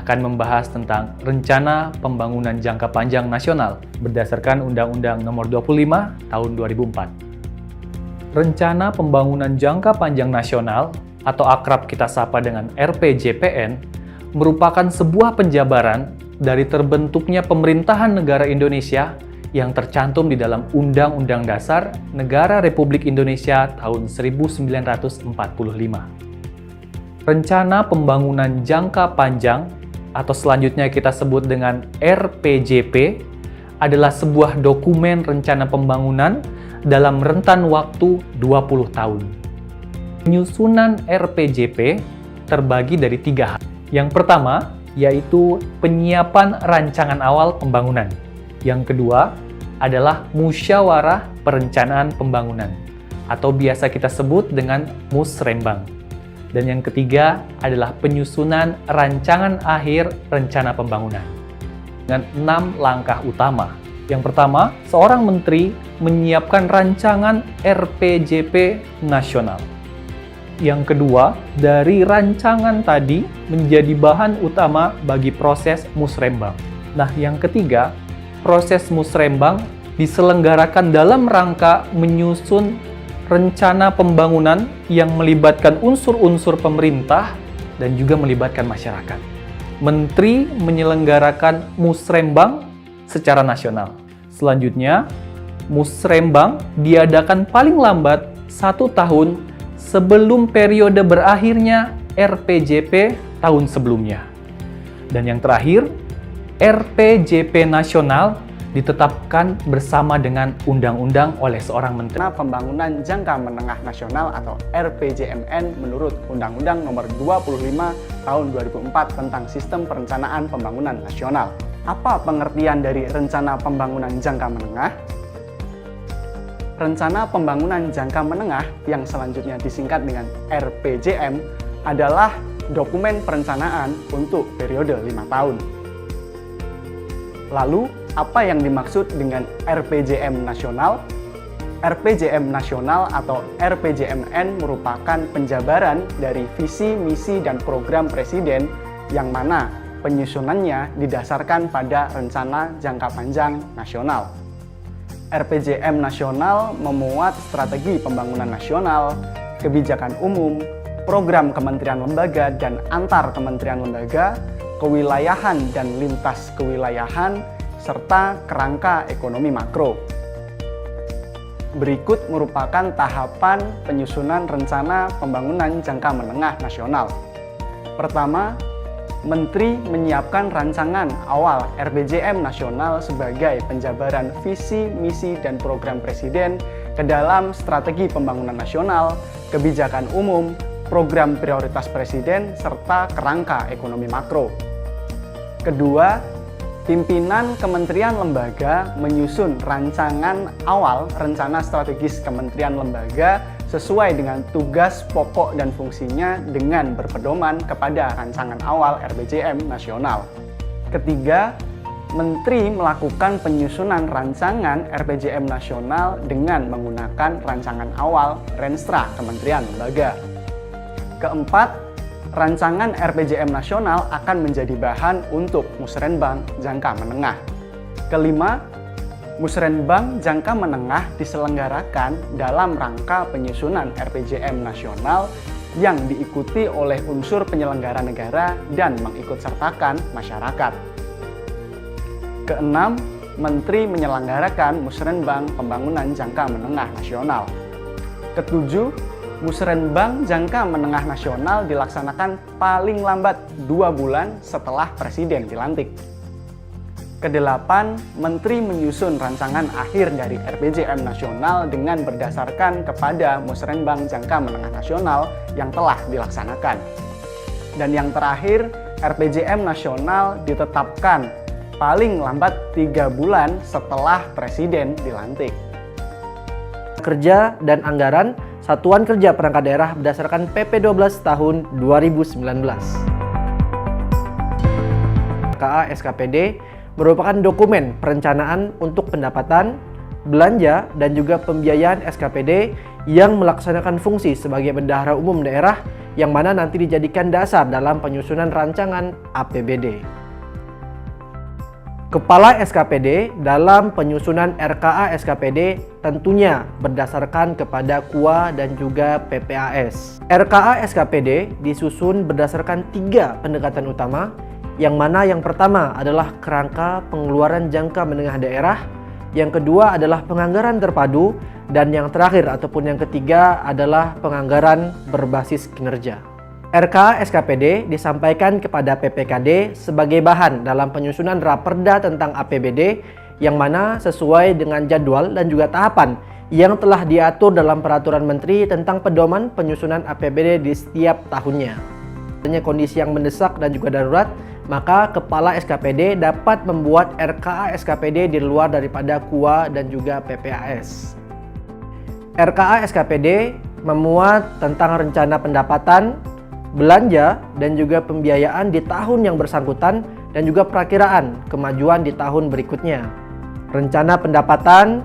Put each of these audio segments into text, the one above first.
akan membahas tentang Rencana Pembangunan Jangka Panjang Nasional berdasarkan Undang-Undang Nomor 25 Tahun 2004. Rencana Pembangunan Jangka Panjang Nasional atau akrab kita sapa dengan RPJPN merupakan sebuah penjabaran dari terbentuknya pemerintahan negara Indonesia yang tercantum di dalam Undang-Undang Dasar Negara Republik Indonesia tahun 1945. Rencana Pembangunan Jangka Panjang atau selanjutnya kita sebut dengan RPJP adalah sebuah dokumen rencana pembangunan dalam rentan waktu 20 tahun. Penyusunan RPJP terbagi dari 3 hal. Yang pertama yaitu penyiapan rancangan awal pembangunan. Yang kedua adalah musyawarah perencanaan pembangunan atau biasa kita sebut dengan musrembang. Dan yang ketiga adalah penyusunan rancangan akhir rencana pembangunan dengan 6 langkah utama. Yang pertama, seorang menteri menyiapkan rancangan RPJP nasional. Yang kedua, dari rancangan tadi menjadi bahan utama bagi proses musrembang. Nah, yang ketiga, proses musrembang diselenggarakan dalam rangka menyusun rencana pembangunan yang melibatkan unsur-unsur pemerintah dan juga melibatkan masyarakat. Menteri menyelenggarakan musrembang secara nasional. Selanjutnya, musrembang diadakan paling lambat 1 tahun sebelum periode berakhirnya RPJP tahun sebelumnya. Dan yang terakhir, RPJP nasional ditetapkan bersama dengan undang-undang oleh seorang menteri. Pembangunan Jangka Menengah Nasional atau RPJMN menurut Undang-Undang Nomor 25 Tahun 2004 tentang Sistem Perencanaan Pembangunan Nasional. Apa pengertian dari Rencana Pembangunan Jangka Menengah? Rencana Pembangunan Jangka Menengah yang selanjutnya disingkat dengan RPJM adalah dokumen perencanaan untuk periode 5 tahun. Lalu, apa yang dimaksud dengan RPJM nasional? RPJM nasional atau RPJMN merupakan penjabaran dari visi, misi, dan program Presiden yang mana penyusunannya didasarkan pada Rencana Jangka Panjang Nasional. RPJM nasional memuat strategi pembangunan nasional, kebijakan umum, program kementerian lembaga dan antar kementerian lembaga, kewilayahan dan lintas kewilayahan, serta kerangka ekonomi makro. Berikut merupakan tahapan penyusunan rencana pembangunan jangka menengah nasional. Pertama, Menteri menyiapkan rancangan awal RPJM nasional sebagai penjabaran visi, misi, dan program Presiden ke dalam strategi pembangunan nasional, kebijakan umum, program prioritas Presiden, serta kerangka ekonomi makro. Kedua, pimpinan kementerian lembaga menyusun rancangan awal rencana strategis kementerian lembaga sesuai dengan tugas pokok dan fungsinya dengan berpedoman kepada rancangan awal RPJM nasional. Ketiga, Menteri melakukan penyusunan rancangan RPJM nasional dengan menggunakan rancangan awal Renstra Kementerian Lembaga. Keempat, rancangan RPJM nasional akan menjadi bahan untuk musrenbang jangka menengah. Kelima, musrenbang jangka menengah diselenggarakan dalam rangka penyusunan RPJM nasional yang diikuti oleh unsur penyelenggara negara dan mengikutsertakan masyarakat. Keenam, Menteri menyelenggarakan musrenbang pembangunan jangka menengah nasional. Ketujuh, musrenbang jangka menengah nasional dilaksanakan paling lambat 2 bulan setelah Presiden dilantik. Kedelapan, Menteri menyusun rancangan akhir dari RPJM nasional dengan berdasarkan kepada musrenbang jangka menengah nasional yang telah dilaksanakan. Dan yang terakhir, RPJM nasional ditetapkan paling lambat 3 bulan setelah Presiden dilantik. Kerja dan Anggaran Satuan Kerja Perangkat Daerah berdasarkan PP 12 tahun 2019. KA SKPD merupakan dokumen perencanaan untuk pendapatan, belanja, dan juga pembiayaan SKPD yang melaksanakan fungsi sebagai bendahara umum daerah yang mana nanti dijadikan dasar dalam penyusunan rancangan APBD. Kepala SKPD dalam penyusunan RKA SKPD tentunya berdasarkan kepada KUA dan juga PPAS. RKA SKPD disusun berdasarkan 3 pendekatan utama, yang mana yang pertama adalah kerangka pengeluaran jangka menengah daerah, yang kedua adalah penganggaran terpadu, dan yang terakhir ataupun yang ketiga adalah penganggaran berbasis kinerja. RKA SKPD disampaikan kepada PPKD sebagai bahan dalam penyusunan Raperda tentang APBD yang mana sesuai dengan jadwal dan juga tahapan yang telah diatur dalam Peraturan Menteri tentang pedoman penyusunan APBD di setiap tahunnya. Adanya kondisi yang mendesak dan juga darurat, maka Kepala SKPD dapat membuat RKA SKPD di luar daripada KUA dan juga PPAS. RKA SKPD memuat tentang rencana pendapatan, belanja, dan juga pembiayaan di tahun yang bersangkutan dan juga perakiraan kemajuan di tahun berikutnya. Rencana pendapatan,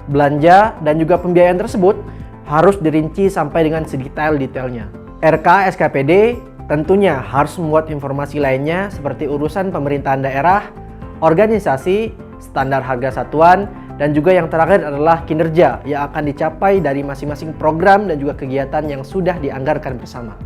belanja, dan juga pembiayaan tersebut harus dirinci sampai dengan sedetail-detailnya. RKA SKPD tentunya harus membuat informasi lainnya seperti urusan pemerintahan daerah, organisasi, standar harga satuan, dan juga yang terakhir adalah kinerja yang akan dicapai dari masing-masing program dan juga kegiatan yang sudah dianggarkan bersama.